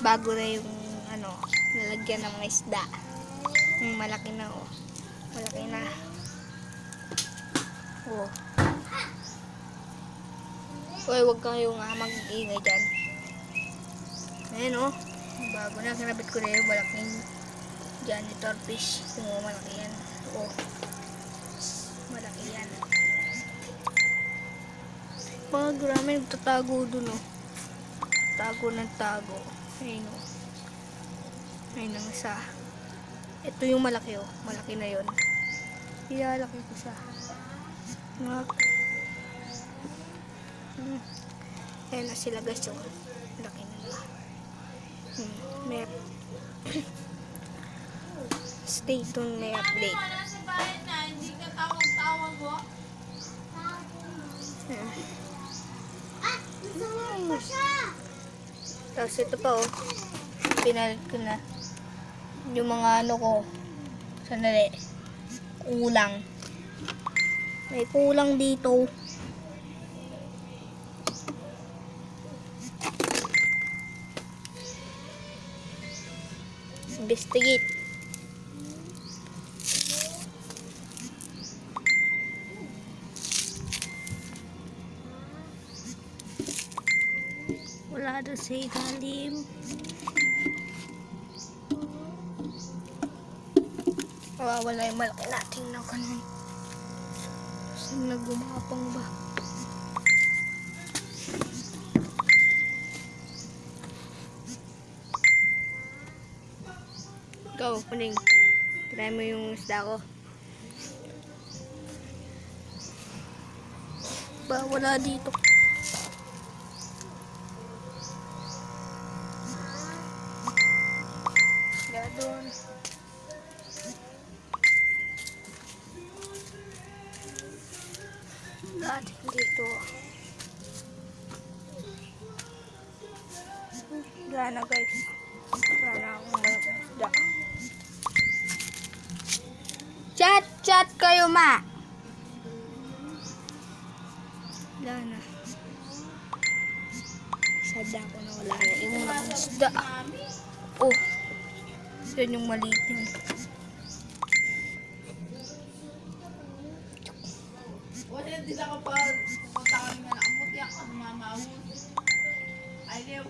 bago na yung ano, nalagyan ng mga isda. Malaki na oh. Malaki na. Oh. Uy, huwag kayo nga mag-iingay dyan. Ayan oh. Bago na, kinabit ko na yung malaking janitor fish. Oh, malaki yan. Oh. Malaki yan. Mga grabe, nagtatago dun oh. Tago ng tago. Ayun oh. Ayun ang isa. Ito yung malaki oh. Malaki na yun. Ilalaki ko siya. Ayan na sila guys oh. Laki na nila. May stay tuned, may update. Hindi ka tawag-tawag mo. Tapos ito pa oh. Pinalit ko na yung mga ano ko. Sandali. Kulang. May kulang dito. Investigate. Wala doon sa ilalim. Wala yung malaki natin na kanin. Saan nagumapang ba? Ikaw, kuning. Try mo yung isda ko. Ba, wala dito. Wala doon. Lahat dito. Wala na guys. Wala na akong malaking isda. Chat kayo ma. Wala na. Sada ko na wala na yung malaking isda. Oh. Yan yung maliit yun. Wala din ako pa. Pupunta kami na. Amuti ako. Mamawin. Ay,